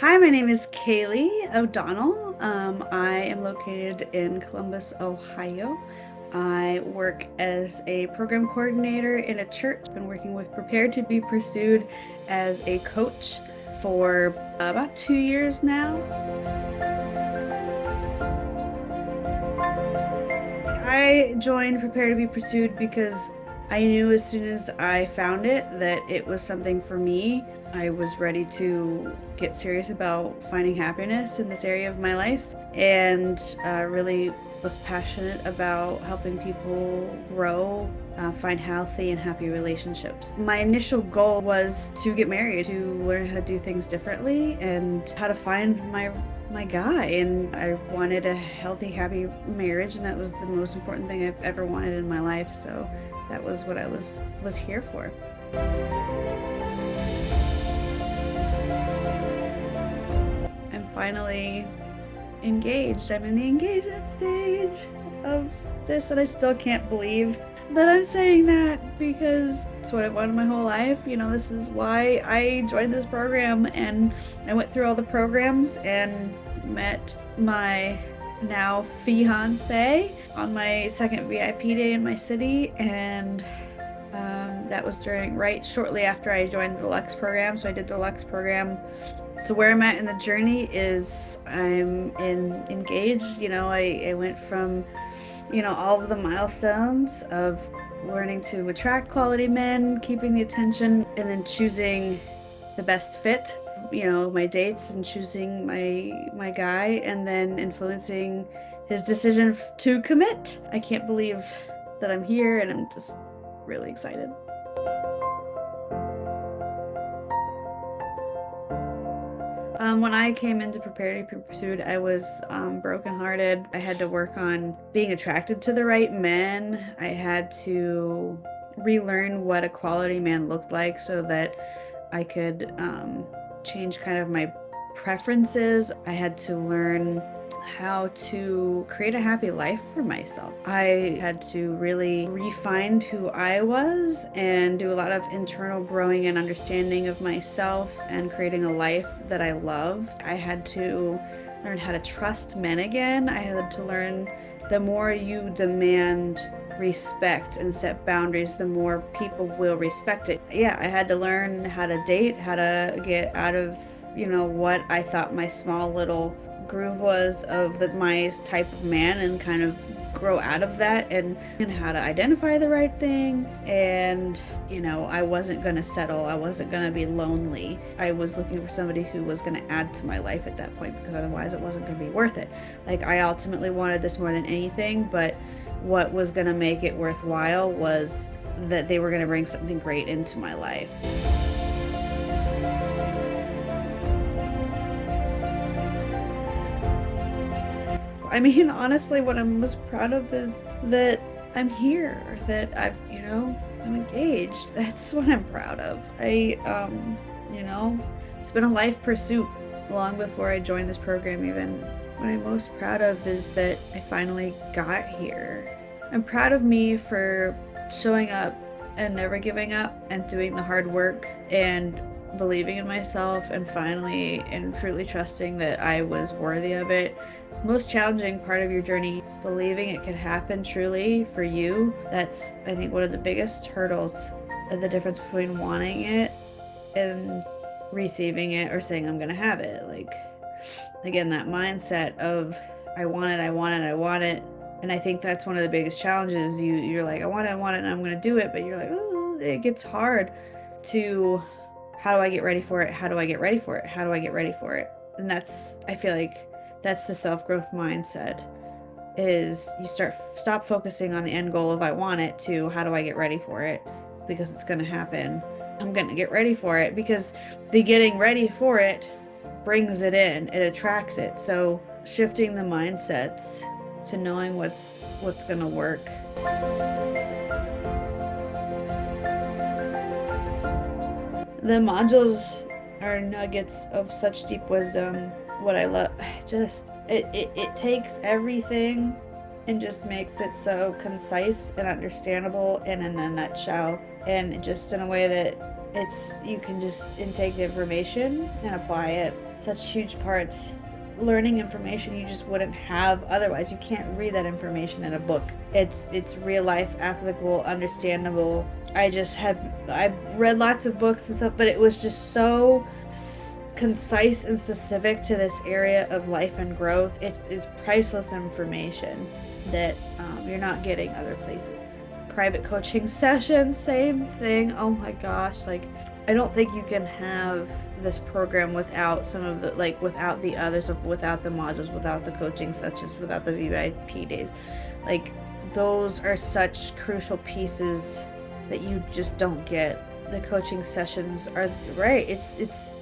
Hi, my name is Kaley O'Donnell. I am located in Columbus, Ohio. I work as a program coordinator in a church. I've been working with Prepared to Be Pursued as a coach for about 2 years now. I joined Prepare to Be Pursued because I knew as soon as I found it that it was something for me. I was ready to get serious about finding happiness in this area of my life and really was passionate about helping people grow, find healthy and happy relationships. My initial goal was to get married, to learn how to do things differently and how to find my guy, and I wanted a healthy, happy marriage, and that was the most important thing I've ever wanted in my life. So that was what I was here for. I'm finally engaged. I'm in the engagement stage of this, and I still can't believe that I'm saying that because it's what I've wanted my whole life. This is why I joined this program, and I went through all the programs and met my now fiance on my second VIP day in my city, and that was right shortly after I joined the Lux program. So I did the Lux program. So where I'm at in the journey is engaged. I went from all of the milestones of learning to attract quality men, keeping the attention, and then choosing the best fit, my dates, and choosing my guy, and then influencing his decision to commit. I can't believe that I'm here, and I'm just really excited. When I came into Prepare to Be Pursued, I was brokenhearted. I had to work on being attracted to the right men. I had to relearn what a quality man looked like so that I could change kind of my preferences. I had to learn how to create a happy life for myself. I had to really refine who I was and do a lot of internal growing and understanding of myself and creating a life that I loved. I had to learn how to trust men again. I had to learn the more you demand respect and set boundaries, the more people will respect it. Yeah, I had to learn how to date, how to get out of, what I thought my small little groove was of my type of man, and kind of grow out of that, and how to identify the right thing. And I wasn't going to settle. I wasn't going to be lonely. I was looking for somebody who was going to add to my life at that point, because otherwise it wasn't going to be worth it. Like, I ultimately wanted this more than anything, but what was going to make it worthwhile was that they were going to bring something great into my life. I mean, honestly, what I'm most proud of is that I'm here, that I'm engaged. That's what I'm proud of. It's been a life pursuit long before I joined this program even. What I'm most proud of is that I finally got here. I'm proud of me for showing up and never giving up and doing the hard work and believing in myself, and finally and truly trusting that I was worthy of it. Most challenging part of your journey, believing it could happen truly for you. That's, I think, one of the biggest hurdles, the difference between wanting it and receiving it, or saying I'm gonna have it. Like, again, that mindset of I want it, I want it, I want it. And I think that's one of the biggest challenges. You're like, I want it, and I'm gonna do it, but you're like, oh, it gets hard to, how do I get ready for it? How do I get ready for it? How do I get ready for it? And I feel like that's the self-growth mindset, is you stop focusing on the end goal of I want it, to how do I get ready for it, because it's going to happen. I'm going to get ready for it, because the getting ready for it brings it in, it attracts it. So shifting the mindsets to knowing what's going to work. The modules are nuggets of such deep wisdom. What I love, just it takes everything and just makes it so concise and understandable and in a nutshell, and just in a way that It's, you can just intake the information and apply it. Such huge parts. Learning information you just wouldn't have otherwise. You can't read that information in a book. It's real life, applicable, understandable. I've read lots of books and stuff, but it was just so concise and specific to this area of life and growth. It is priceless information that you're not getting other places. Private coaching sessions, same thing. Oh my gosh, like I don't think you can have this program without some of the, like, without the others, without the modules, without the coaching sessions, without the VIP days. Like, those are such crucial pieces that you just don't get. The coaching sessions are right. It's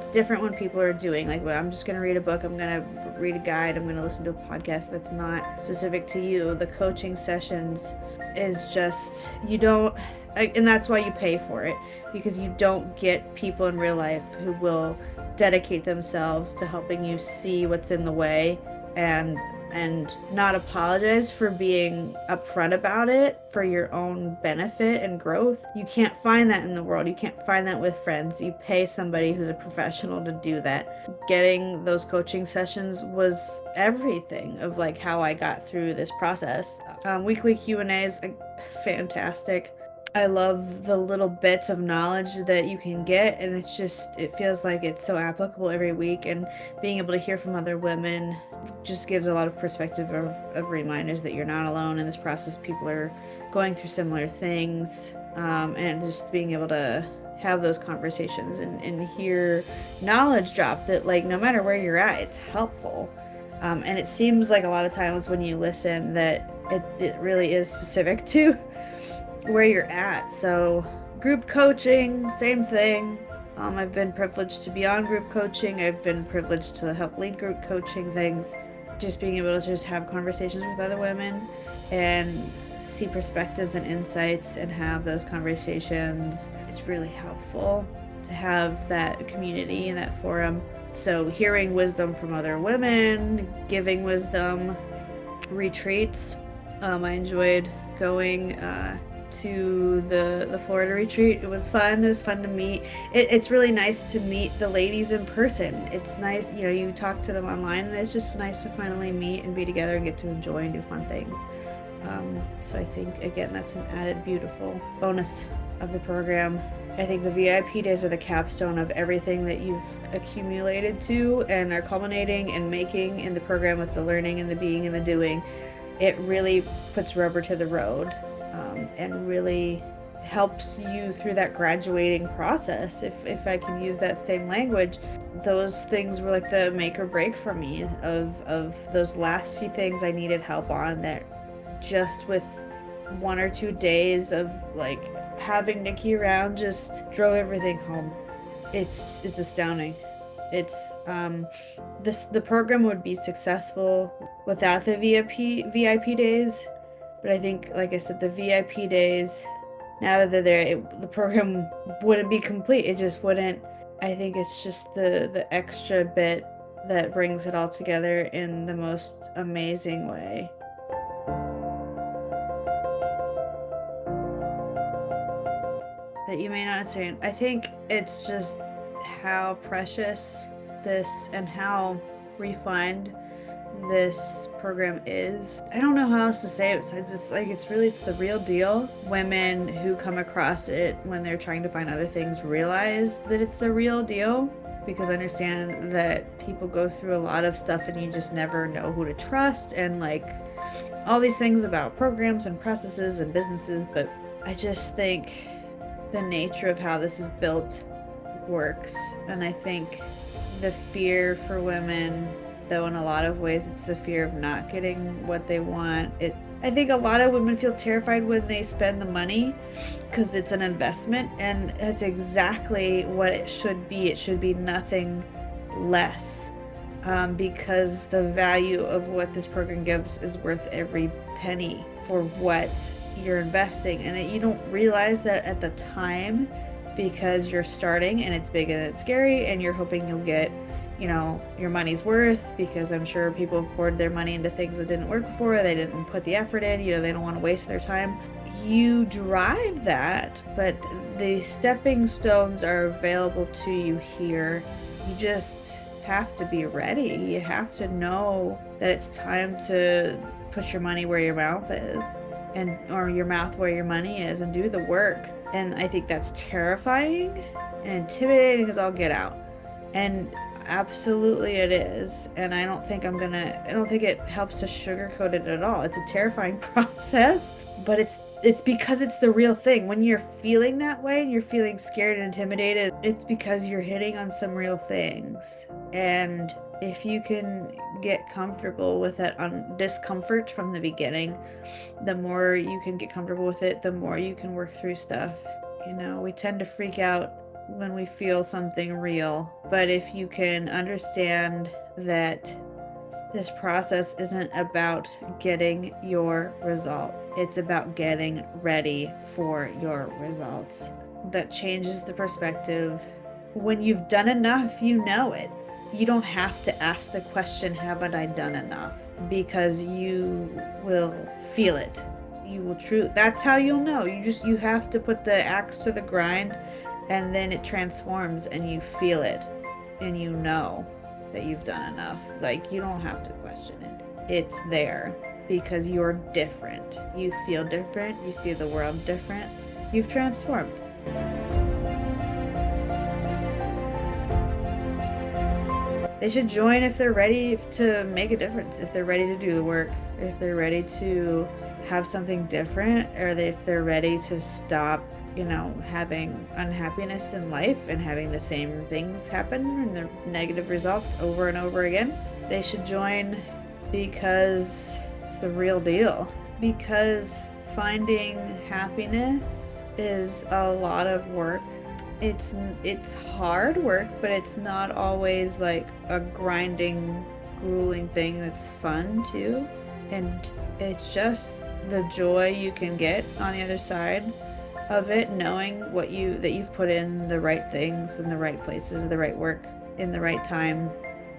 different when people are doing, like, well, I'm just going to read a book, I'm going to read a guide, I'm going to listen to a podcast that's not specific to you. The coaching sessions is just, you don't, and that's why you pay for it, because you don't get people in real life who will dedicate themselves to helping you see what's in the way and not apologize for being upfront about it for your own benefit and growth. You can't find that in the world. You can't find that with friends. You pay somebody who's a professional to do that. Getting those coaching sessions was everything of like how I got through this process. Weekly Q&As, fantastic. I love the little bits of knowledge that you can get, and it's just, it feels like it's so applicable every week, and being able to hear from other women just gives a lot of perspective of reminders that you're not alone in this process. People are going through similar things, and just being able to have those conversations and hear knowledge drop that, like, no matter where you're at, it's helpful. And it seems like a lot of times when you listen that it really is specific to where you're at. So group coaching, same thing. I've been privileged to be on group coaching. I've been privileged to help lead group coaching things. Just being able to just have conversations with other women and see perspectives and insights and have those conversations. It's really helpful to have that community and that forum. So hearing wisdom from other women, giving wisdom, retreats. I enjoyed going to the Florida retreat. It was fun. It was fun to meet. It's really nice to meet the ladies in person. It's nice, you know, you talk to them online, and it's just nice to finally meet and be together and get to enjoy and do fun things. So I think, again, that's an added beautiful bonus of the program. I think the VIP days are the capstone of everything that you've accumulated to and are culminating and making in the program with the learning and the being and the doing. It really puts rubber to the road. And really helps you through that graduating process, if I can use that same language. Those things were like the make or break for me of those last few things I needed help on, that just with 1 or 2 days of like having Nikki around just drove everything home. It's astounding. It's the program would be successful without the VIP days. But I think, like I said, the VIP days, now that they're there, the program wouldn't be complete. It just wouldn't. I think it's just the extra bit that brings it all together in the most amazing way. That you may not understand. I think it's just how precious this and how refined this program is. I don't know how else to say it besides this, like, it's the real deal. Women who come across it when they're trying to find other things realize that it's the real deal, because I understand that people go through a lot of stuff and you just never know who to trust, and like all these things about programs and processes and businesses. But I just think the nature of how this is built works. And I think the fear for women, though, in a lot of ways it's the fear of not getting what they want. I think a lot of women feel terrified when they spend the money because it's an investment, and that's exactly what it should be. It should be nothing less, because the value of what this program gives is worth every penny for what you're investing. And you don't realize that at the time, because you're starting and it's big and it's scary and you're hoping you'll get your money's worth, because I'm sure people have poured their money into things that didn't work before. They didn't put the effort in, they don't want to waste their time. You drive that, but the stepping stones are available to you here. You just have to be ready. You have to know that it's time to put your money where your mouth is, or your mouth where your money is, and do the work. And I think that's terrifying and intimidating as all get out. And absolutely it is. And I don't think it helps to sugarcoat it at all. It's a terrifying process, but it's because it's the real thing. When you're feeling that way and you're feeling scared and intimidated, it's because you're hitting on some real things. And if you can get comfortable with that discomfort from the beginning, the more you can get comfortable with it, the more you can work through stuff. We tend to freak out when we feel something real, but if you can understand that this process isn't about getting your result, it's about getting ready for your results. That changes the perspective. When you've done enough, you know it. You don't have to ask the question, haven't I done enough? Because you will feel it. You will that's how you'll know. You have to put the axe to the grind, and then it transforms and you feel it and you know that you've done enough. Like, you don't have to question it. It's there because you're different. You feel different. You see the world different. You've transformed. They should join if they're ready to make a difference, if they're ready to do the work, if they're ready to have something different, or if they're ready to stop having unhappiness in life and having the same things happen and the negative results over and over again. They should join because it's the real deal. Because finding happiness is a lot of work. It's hard work, but it's not always like a grinding, grueling thing. That's fun too. And it's just the joy you can get on the other side of it, knowing that you've put in the right things in the right places, the right work in the right time.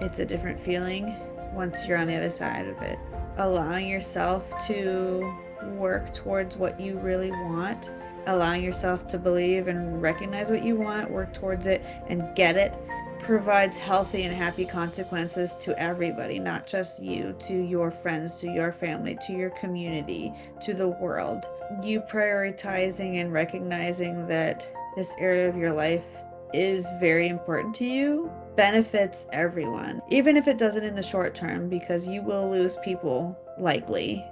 It's a different feeling once you're on the other side of it. Allowing yourself to work towards what you really want, allowing yourself to believe and recognize what you want, work towards it, and get it, provides healthy and happy consequences to everybody, not just you, to your friends, to your family, to your community, to the world. You prioritizing and recognizing that this area of your life is very important to you benefits everyone, even if it doesn't in the short term, because you will lose people likely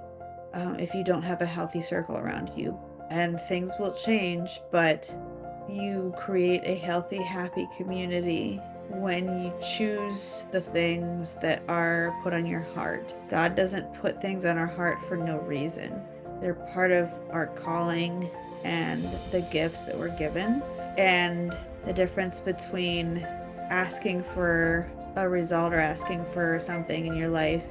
if you don't have a healthy circle around you, and things will change, but you create a healthy, happy community when you choose the things that are put on your heart. God doesn't put things on our heart for no reason. They're part of our calling and the gifts that we're given. And the difference between asking for a result or asking for something in your life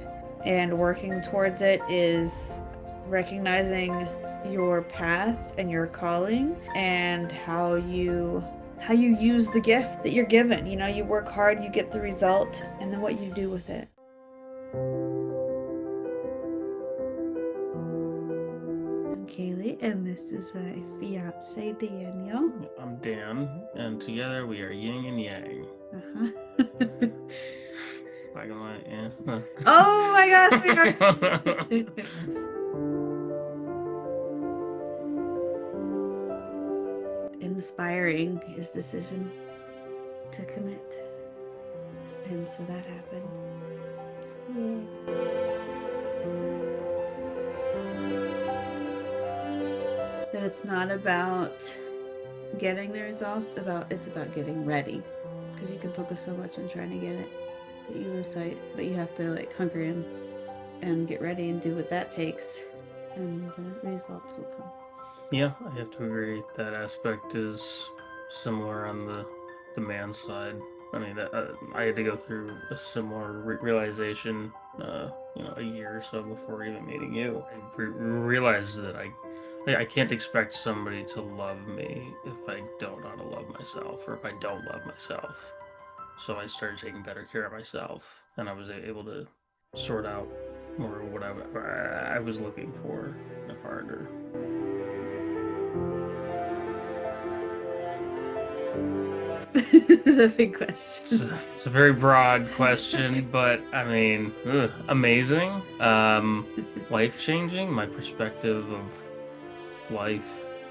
and working towards it is recognizing your path and your calling and how you use the gift that you're given. You work hard, you get the result, and then what you do with it. I'm Kaley, and this is my fiance Daniel. I'm Dan, and together we are yin and yang. Black and white, yeah. Oh my gosh, we are. Inspiring his decision to commit, and so that happened. That it's not about getting the results, it's about getting ready, because you can focus so much on trying to get it that you lose sight, but you have to hunker in and get ready and do what that takes, and the results will come. Yeah, I have to agree. That aspect is similar on the man side. I mean, I had to go through a similar realization, a year or so before even meeting you. I realized that I can't expect somebody to love me if I don't know how to love myself, or if I don't love myself. So I started taking better care of myself, and I was able to sort out more what I was looking for in a partner. It's a big question. It's a very broad question, but I mean, amazing, life changing. My perspective of life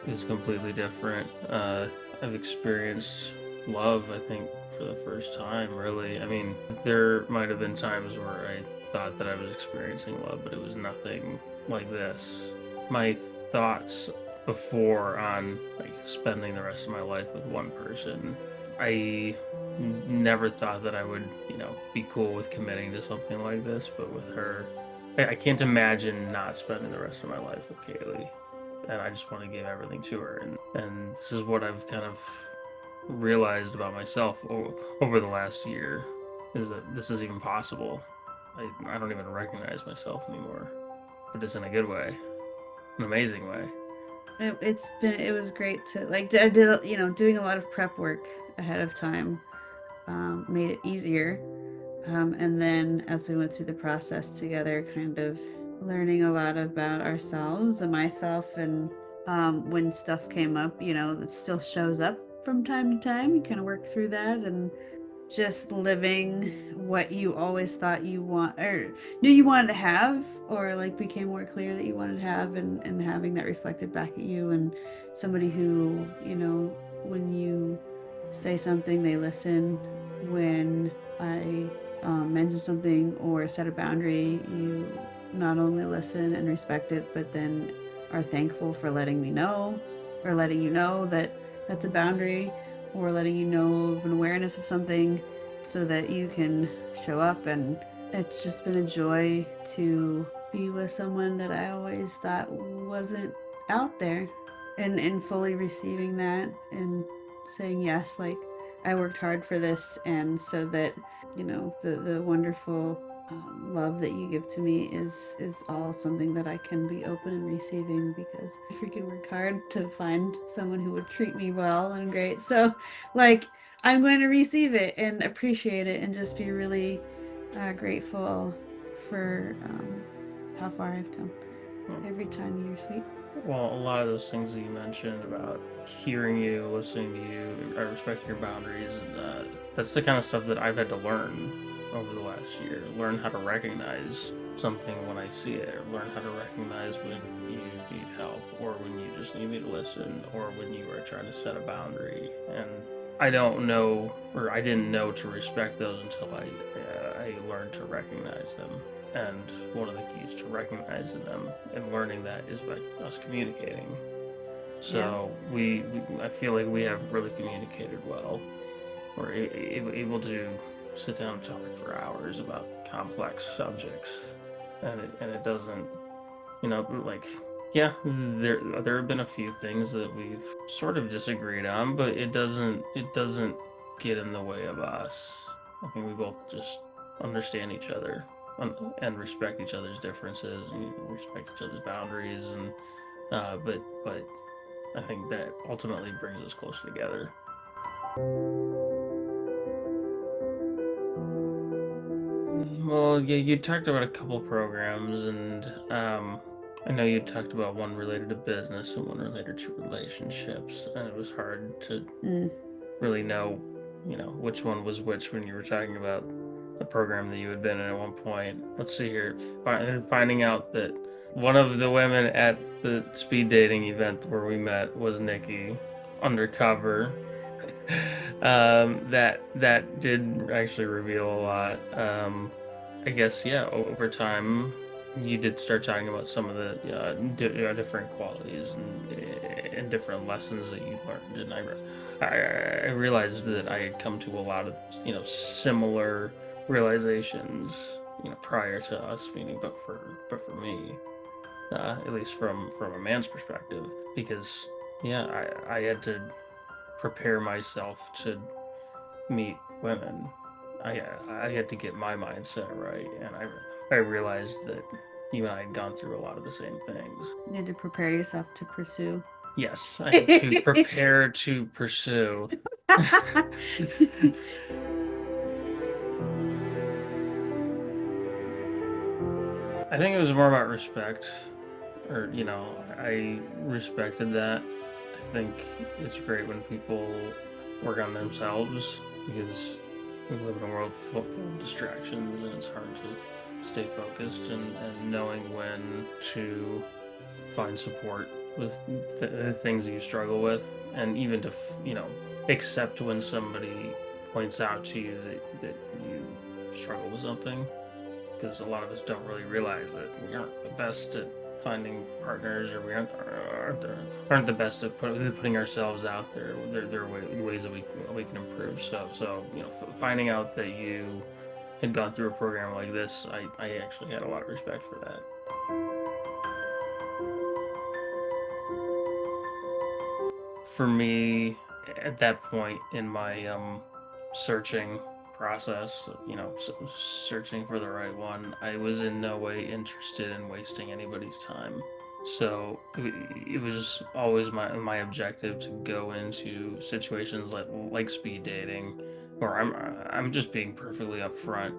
is completely different. I've experienced love, I think, for the first time, really. I mean, there might have been times where I thought that I was experiencing love, but it was nothing like this. My thoughts before on like spending the rest of my life with one person, I never thought that I would, be cool with committing to something like this, but with her, I can't imagine not spending the rest of my life with Kaley, and I just want to give everything to her. And this is what I've kind of realized about myself over the last year, is that this is even possible. I don't even recognize myself anymore, but it's in a good way, an amazing way. It was great to like I did doing a lot of prep work ahead of time made it easier. And then as we went through the process together, kind of learning a lot about ourselves and myself, and when stuff came up, that still shows up from time to time, you kind of work through that, and just living what you always thought you want or knew you wanted to have, or like became more clear that you wanted to have, and having that reflected back at you, and somebody who, when you say something, they listen. When I mention something or set a boundary, you not only listen and respect it, but then are thankful for letting me know, or letting you know that that's a boundary, or letting you know of an awareness of something, so that you can show up. And it's just been a joy to be with someone that I always thought wasn't out there, and fully receiving that and saying yes, like I worked hard for this, and so that the wonderful love that you give to me is all something that I can be open and receiving, because I freaking worked hard to find someone who would treat me well and great. So, like, I'm going to receive it and appreciate it, and just be really grateful for how far I've come. Every time you're sweet. Well, a lot of those things that you mentioned about hearing you, listening to you, I respect your boundaries, and that's the kind of stuff that I've had to learn over the last year. Learn how to recognize something when I see it, or learn how to recognize when you need help, or when you just need me to listen, or when you are trying to set a boundary. And I don't know, or I didn't know to respect those until I learned to recognize them. And one of the keys to recognizing them and learning that is by us communicating. Yeah. So I feel like we have really communicated well. We're able to sit down and talk for hours about complex subjects, and it doesn't, like, yeah, there have been a few things that we've sort of disagreed on, but it doesn't get in the way of us. I think we both just understand each other, and respect each other's differences, and respect each other's boundaries, and but I think that ultimately brings us closer together. Well, yeah, you talked about a couple programs, and I know you talked about one related to business and one related to relationships, and it was hard to Mm. really know, which one was which when you were talking about the program that you had been in at one point. Let's see here, finding out that one of the women at the speed dating event where we met was Nikki, undercover. That did actually reveal a lot. I guess, yeah. Over time, you did start talking about some of the different qualities and different lessons that you learned, and I realized that I had come to a lot of similar realizations prior to us meeting, but for me, at least from a man's perspective, because yeah, I had to prepare myself to meet women. I had to get my mindset right, and I realized that you and I had gone through a lot of the same things. You need to prepare yourself to pursue. Yes, I had to prepare to pursue. I think it was more about respect, or I respected that. I think it's great when people work on themselves because we live in a world full of distractions and it's hard to stay focused and knowing when to find support with things that you struggle with, and even to accept when somebody points out to you that you struggle with something, because a lot of us don't really realize that we aren't the best at finding partners, or we aren't the best at putting ourselves out there. There are ways that we can improve. So finding out that you had gone through a program like this, I actually had a lot of respect for that. For me, at that point in my searching process, searching for the right one, I was in no way interested in wasting anybody's time. So it was always my objective to go into situations like speed dating, where I'm just being perfectly upfront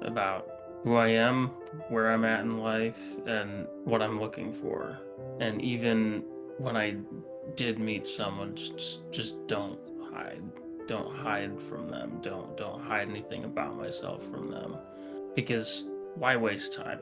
about who I am, where I'm at in life, and what I'm looking for. And even when I did meet someone, just hide. Don't hide from them. Don't hide anything about myself from them. Because why waste time?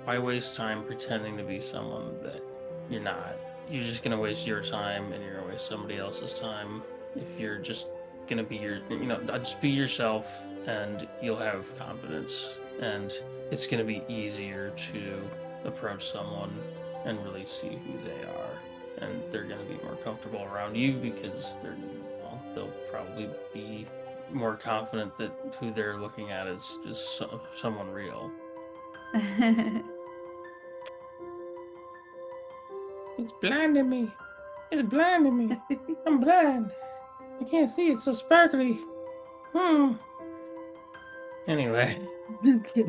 Why waste time pretending to be someone that you're not? You're just gonna waste your time, and you're gonna waste somebody else's time if you're just gonna be just be yourself, and you'll have confidence, and it's gonna be easier to approach someone and really see who they are, and they're going to be more comfortable around you because they'll probably be more confident that who they're looking at is someone real. It's blinding me. It's blinding me. I'm blind. I can't see. It's so sparkly. Anyway. Okay.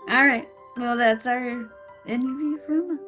All right. Well, that's our interview from